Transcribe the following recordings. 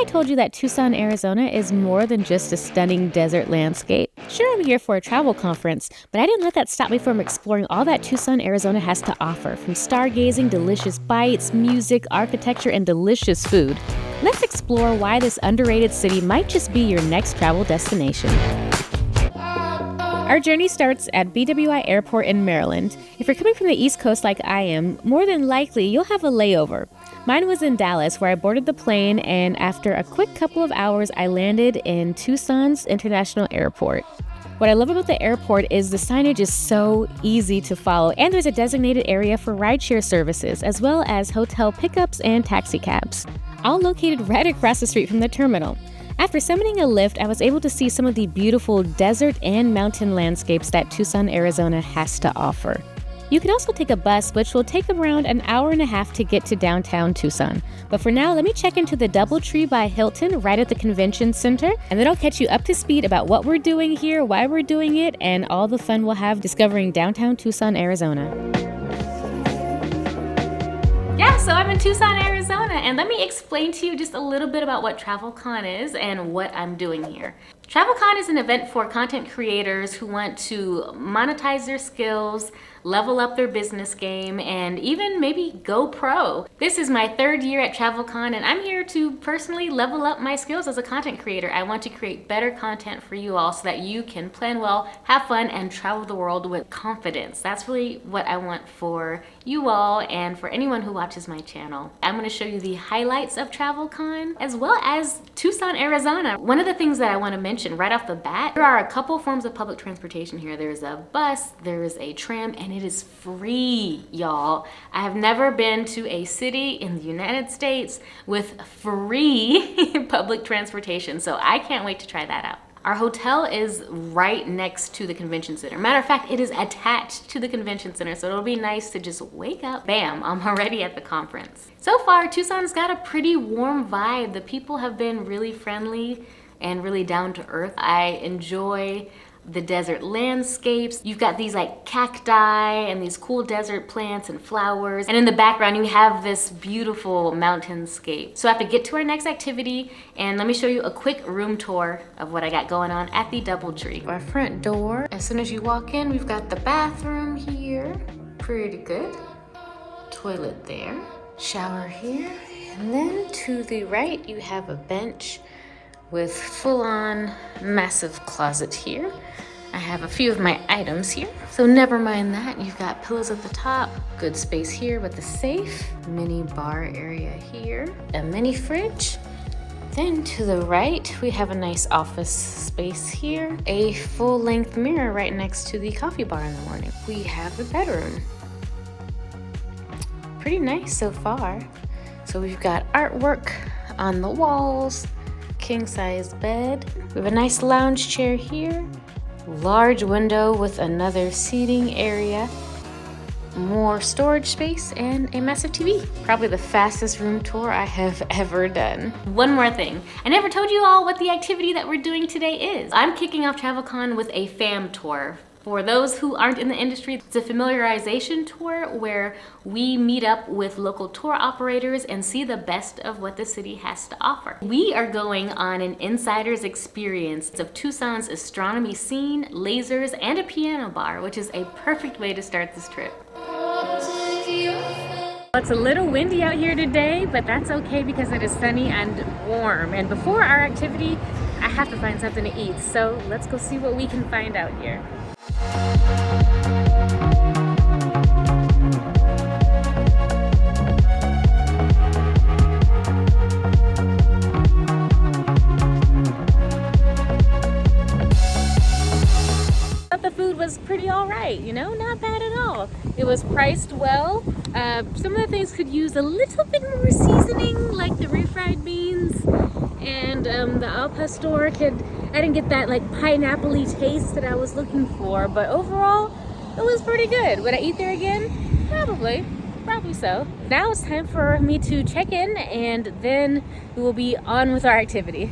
I told you that Tucson, Arizona is more than just a stunning desert landscape? Sure, I'm here for a travel conference, but I didn't let that stop me from exploring all that Tucson, Arizona has to offer, from stargazing, delicious bites, music, architecture, and delicious food. Let's explore why this underrated city might just be your next travel destination. Our journey starts at BWI Airport in Maryland. If you're coming from the East Coast like I am, more than likely you'll have a layover. Mine was in Dallas, where I boarded the plane, and after a quick couple of hours, I landed in Tucson's International Airport. What I love about the airport is the signage is so easy to follow, and there's a designated area for rideshare services, as well as hotel pickups and taxi cabs, all located right across the street from the terminal. After summoning a lift, I was able to see some of the beautiful desert and mountain landscapes that Tucson, Arizona has to offer. You can also take a bus, which will take around an hour and a half to get to downtown Tucson. But for now, let me check into the DoubleTree by Hilton right at the convention center, and then I'll catch you up to speed about what we're doing here, why we're doing it, and all the fun we'll have discovering downtown Tucson, Arizona. Yeah, so I'm in Tucson, Arizona, and let me explain to you just a little bit about what TravelCon is and what I'm doing here. TravelCon is an event for content creators who want to monetize their skills, level up their business game, and even maybe go pro. This is my third year at TravelCon, and I'm here to personally level up my skills as a content creator. I want to create better content for you all so that you can plan well, have fun, and travel the world with confidence. That's really what I want for you all and for anyone who watches my channel. I'm going to show you the highlights of TravelCon as well as Tucson, Arizona. One of the things that I want to mention right off the bat, there are a couple forms of public transportation here. There's a bus, there's a tram, and it is free, y'all. I have never been to a city in the United States with free public transportation, so I can't wait to try that out. Our hotel is right next to the convention center. Matter of fact, it is attached to the convention center, so it'll be nice to just wake up, bam, I'm already at the conference. So far, Tucson's got a pretty warm vibe. The people have been really friendly and really down to earth. I enjoy the desert landscapes. You've got these like cacti and these cool desert plants and flowers. And in the background, you have this beautiful mountainscape. So I have to get to our next activity, and let me show you a quick room tour of what I got going on at the DoubleTree. Our front door, as soon as you walk in, we've got the bathroom here. Pretty good. Toilet there. Shower here. And then to the right, you have a bench with full-on massive closet here. I have a few of my items here, so never mind that. You've got pillows at the top, good space here with the safe, mini bar area here, a mini fridge. Then to the right, we have a nice office space here, a full-length mirror right next to the coffee bar in the morning. We have the bedroom. Pretty nice so far. So we've got artwork on the walls, king-size bed. We have a nice lounge chair here, large window with another seating area, more storage space, and a massive TV. Probably the fastest room tour I have ever done. One more thing. I never told you all what the activity that we're doing today is. I'm kicking off TravelCon with a fam tour. For those who aren't in the industry, it's a familiarization tour where we meet up with local tour operators and see the best of what the city has to offer. We are going on an insider's experience of Tucson's astronomy scene, lasers, and a piano bar, which is a perfect way to start this trip. It's a little windy out here today, but that's okay because it is sunny and warm. And before our activity, I have to find something to eat. So let's go see what we can find out here. The food was pretty all right, you know, not bad at all. It was priced well. Some of the things could use a little bit more seasoning, like the refried beans, and the al pastor I didn't get that like pineapple-y taste that I was looking for, but overall it was pretty good. Would I eat there again? Probably so. Now it's time for me to check in, and then we will be on with our activity.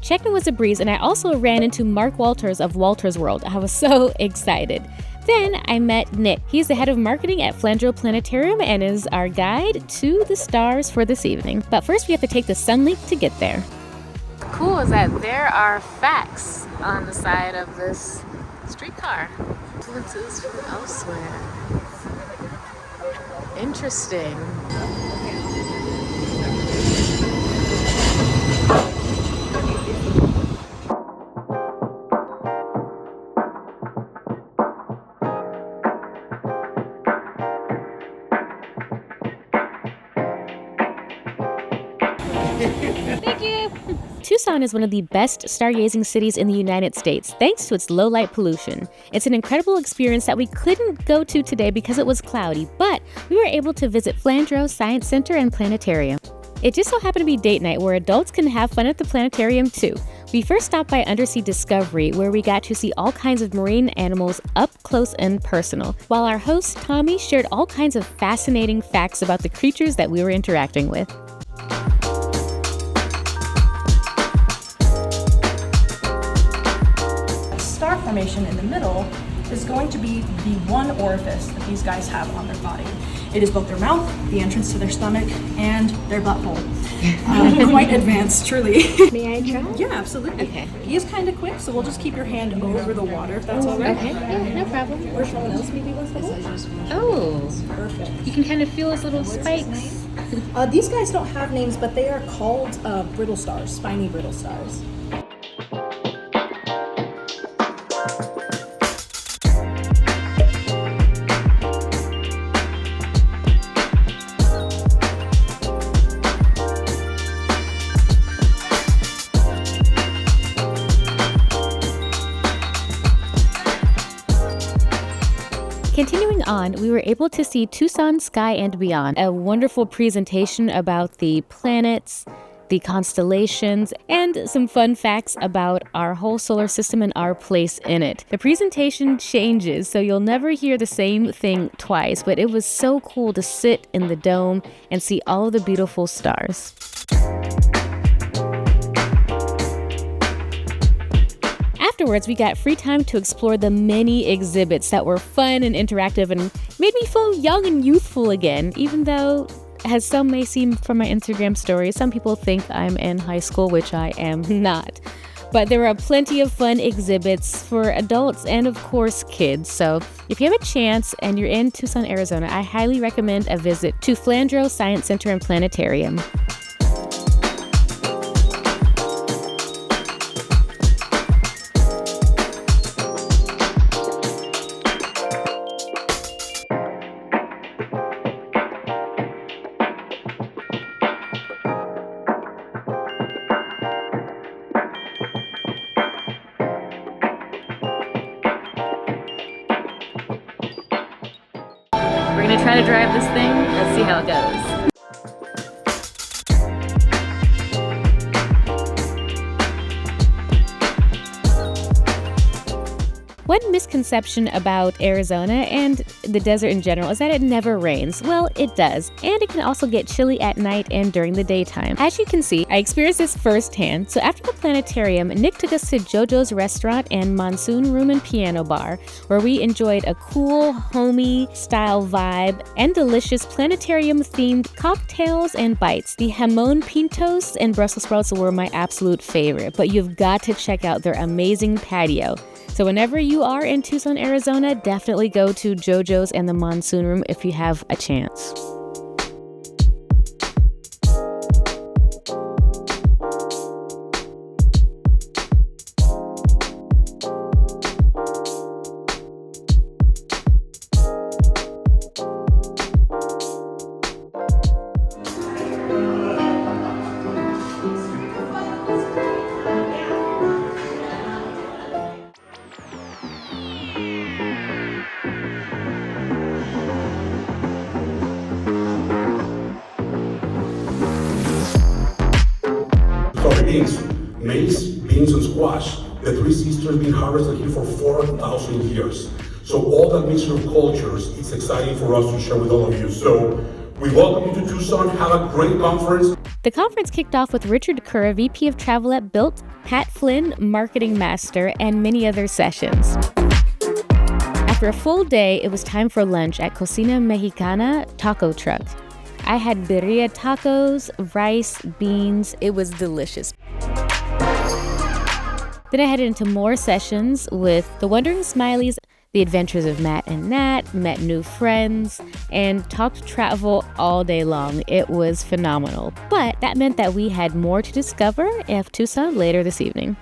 Check-in was a breeze, and I also ran into Mark Walters of Walters World. I was so excited. Then I met Nick. He's the head of marketing at Flandreau Planetarium and is our guide to the stars for this evening. But first we have to take the Sunlink to get there. Cool is that there are facts on the side of this streetcar. Influences from elsewhere. Interesting. Thank you. Tucson is one of the best stargazing cities in the United States, thanks to its low light pollution. It's an incredible experience that we couldn't go to today because it was cloudy, but we were able to visit Flandreau Science Center and Planetarium. It just so happened to be date night where adults can have fun at the planetarium too. We first stopped by Undersea Discovery, where we got to see all kinds of marine animals up close and personal, while our host Tommy shared all kinds of fascinating facts about the creatures that we were interacting with. Star formation in the middle is going to be the one orifice that these guys have on their body. It is both their mouth, the entrance to their stomach, and their butthole. Quite advanced, truly. May I try? Yeah, absolutely. Okay. He is kind of quick, so we'll just keep your hand over the water, if that's all right. Okay, yeah, no problem. Or someone else maybe wants to hold. Oh, Perfect. you can kind of feel his little spikes. These guys don't have names, but they are called brittle stars, spiny brittle stars. Continuing on, we were able to see Tucson Sky and Beyond, a wonderful presentation about the planets, the constellations, and some fun facts about our whole solar system and our place in it. The presentation changes, so you'll never hear the same thing twice, but it was so cool to sit in the dome and see all of the beautiful stars. Afterwards, we got free time to explore the many exhibits that were fun and interactive and made me feel young and youthful again, even though, as some may seem from my Instagram story, some people think I'm in high school, which I am not. But there are plenty of fun exhibits for adults and, of course, kids. So if you have a chance and you're in Tucson, Arizona, I highly recommend a visit to Flandreau Science Center and Planetarium. We're gonna try to drive this thing. Let's see how it goes. One misconception about Arizona and the desert in general is that it never rains. Well, it does, and it can also get chilly at night and during the daytime. As you can see, I experienced this firsthand. So after the planetarium, Nick took us to JoJo's restaurant and Monsoon Room and Piano Bar, where we enjoyed a cool, homey style vibe and delicious planetarium-themed cocktails and bites. The jamon pintos and Brussels sprouts were my absolute favorite, but you've got to check out their amazing patio. So whenever you are in Tucson, Arizona, definitely go to JoJo's and the Monsoon Room if you have a chance. Beans, maize, beans, and squash. The three sisters been harvested here for 4,000 years. So all that mixture of cultures, it's exciting for us to share with all of you. So we welcome you to Tucson. Have a great conference. The conference kicked off with Richard Kerr, VP of Travel at Built, Pat Flynn, Marketing Master, and many other sessions. At After a full day, it was time for lunch at Cocina Mexicana Taco Truck. I had birria tacos, rice, beans. It was delicious. Then I headed into more sessions with the Wandering Smileys, the adventures of Matt and Nat, met new friends, and talked travel all day long. It was phenomenal. But that meant that we had more to discover in Tucson later this evening.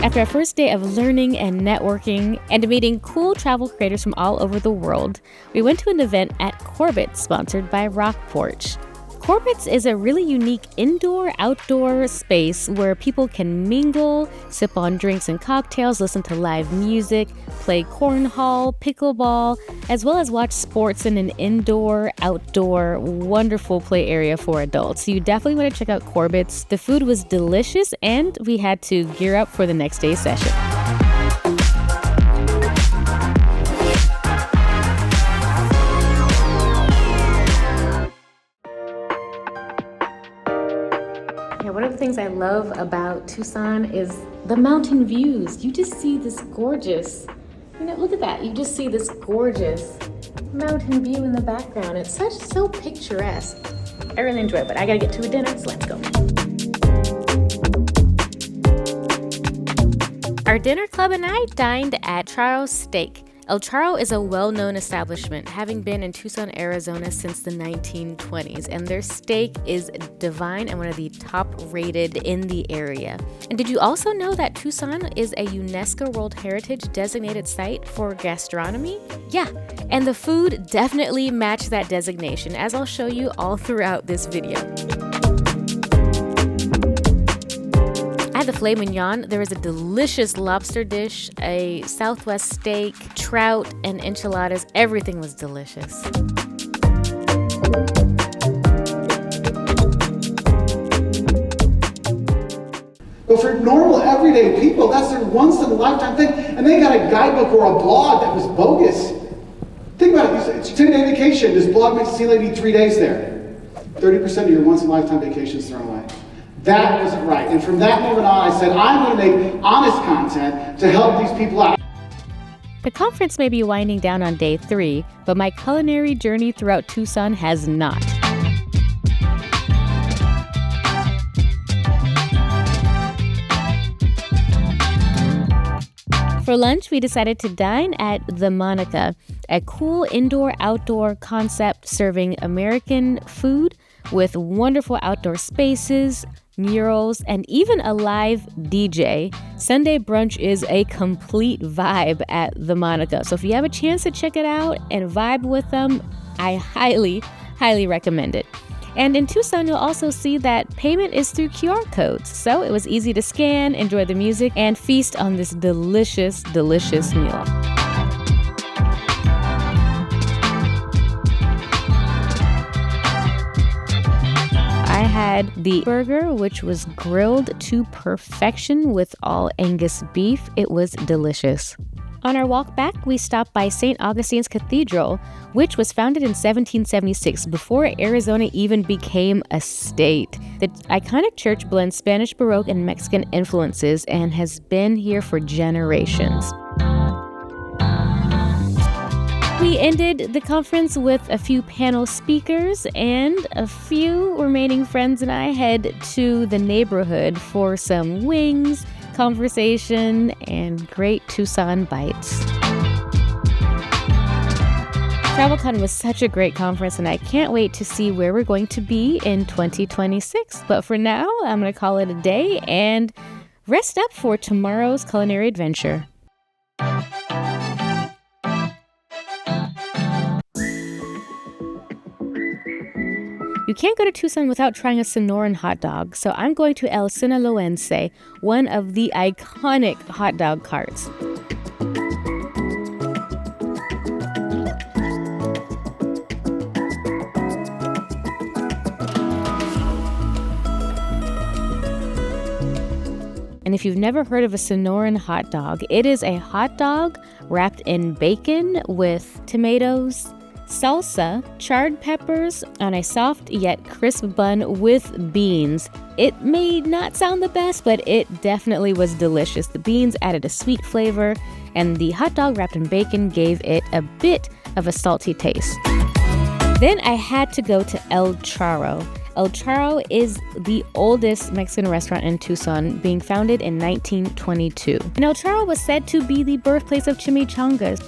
After our first day of learning and networking and meeting cool travel creators from all over the world, we went to an event at Corbett's sponsored by Rock Porch. Corbett's is a really unique indoor-outdoor space where people can mingle, sip on drinks and cocktails, listen to live music, play cornhole, pickleball, as well as watch sports in an indoor-outdoor wonderful play area for adults. So you definitely want to check out Corbett's. The food was delicious and we had to gear up for the next day's session. One of the things I love about Tucson is the mountain views. You just see this gorgeous, look at that. You just see this gorgeous mountain view in the background. It's so picturesque. I really enjoy it, but I gotta get to a dinner, so let's go. Our dinner club and I dined at Charo's Steak. El Charo is a well-known establishment, having been in Tucson, Arizona since the 1920s, and their steak is divine and one of the top-rated in the area. And did you also know that Tucson is a UNESCO World Heritage designated site for gastronomy? Yeah, and the food definitely matched that designation, as I'll show you all throughout this video. At the filet mignon, there is a delicious lobster dish, a Southwest steak, trout, and enchiladas. Everything was delicious. But for normal, everyday people, that's their once-in-a-lifetime thing. And they got a guidebook or a blog that was bogus. Think about it. It's a 10-day vacation. This blog makes it seem like you need 3 days there. 30% of your once-in-a-lifetime vacation is thrown away. That wasn't right. And from that moment on, I said, I'm going to make honest content to help these people out. The conference may be winding down on day 3, but my culinary journey throughout Tucson has not. For lunch, we decided to dine at the Monica, a cool indoor-outdoor concept serving American food with wonderful outdoor spaces, murals, and even a live DJ. Sunday brunch is a complete vibe at the Monica. So if you have a chance to check it out and vibe with them, I highly, highly recommend it. And in Tucson, you'll also see that payment is through QR codes. So it was easy to scan, enjoy the music, and feast on this delicious, delicious meal. I had the burger, which was grilled to perfection with all Angus beef. It was delicious. On our walk back, we stopped by St. Augustine's Cathedral, which was founded in 1776, before Arizona even became a state. The iconic church blends Spanish Baroque and Mexican influences and has been here for generations. We ended the conference with a few panel speakers, and a few remaining friends and I head to the neighborhood for some wings, conversation, and great Tucson bites. TravelCon was such a great conference, and I can't wait to see where we're going to be in 2026. But for now, I'm going to call it a day and rest up for tomorrow's culinary adventure. You can't go to Tucson without trying a Sonoran hot dog, so I'm going to El Sinaloense, one of the iconic hot dog carts. And if you've never heard of a Sonoran hot dog, it is a hot dog wrapped in bacon with tomatoes, salsa, charred peppers on a soft yet crisp bun with beans. It may not sound the best, but it definitely was delicious. The beans added a sweet flavor, and the hot dog wrapped in bacon gave it a bit of a salty taste. Then I had to go to El Charro. El Charro is the oldest Mexican restaurant in Tucson, being founded in 1922. And El Charro was said to be the birthplace of chimichangas.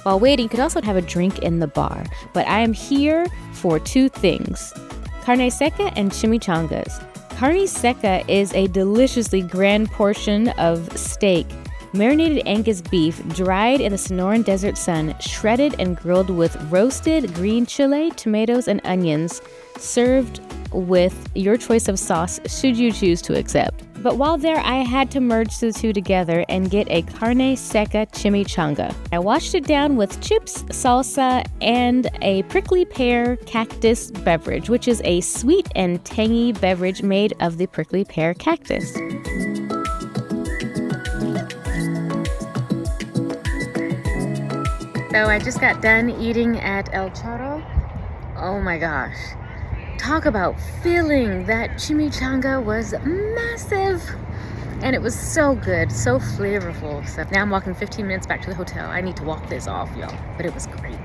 While waiting, you could also have a drink in the bar, but I am here for two things: carne seca and chimichangas. Carne seca is a deliciously grand portion of steak, marinated Angus beef, dried in the Sonoran desert sun, shredded and grilled with roasted green chile, tomatoes, and onions, served with your choice of sauce should you choose to accept. But while there, I had to merge the two together and get a carne seca chimichanga. I washed it down with chips, salsa, and a prickly pear cactus beverage, which is a sweet and tangy beverage made of the prickly pear cactus. So I just got done eating at El Charro. Oh my gosh. Talk about filling. That chimichanga was massive. And it was so good, so flavorful. So now I'm walking 15 minutes back to the hotel. I need to walk this off, y'all. But it was great.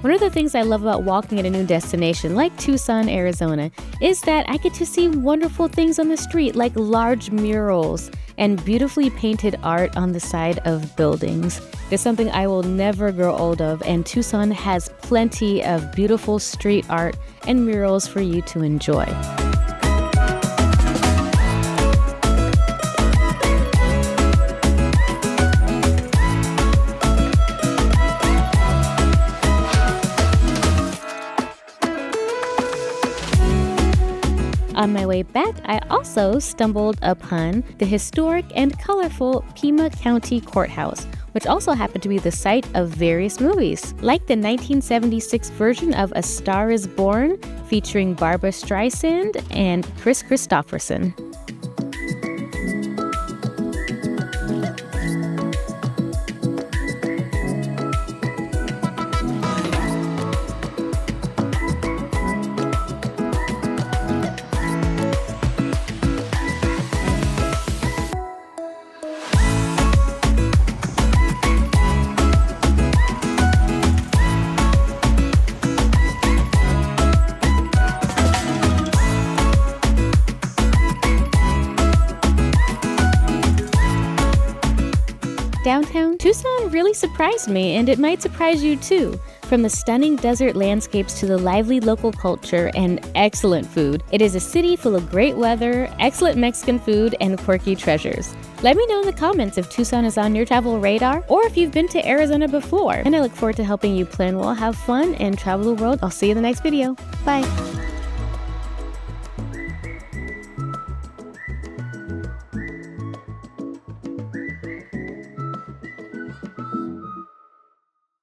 One of the things I love about walking at a new destination like Tucson, Arizona, is that I get to see wonderful things on the street, like large murals and beautifully painted art on the side of buildings. It's something I will never grow old of, and Tucson has plenty of beautiful street art and murals for you to enjoy. On my way back, I also stumbled upon the historic and colorful Pima County Courthouse, which also happened to be the site of various movies, like the 1976 version of A Star is Born, featuring Barbra Streisand and Chris Christopherson. Downtown Tucson really surprised me, and it might surprise you too. From the stunning desert landscapes to the lively local culture and excellent food, it is a city full of great weather, excellent Mexican food, and quirky treasures. Let me know in the comments if Tucson is on your travel radar, or if you've been to Arizona before. And I look forward to helping you plan well, have fun, and travel the world. I'll see you in the next video. Bye.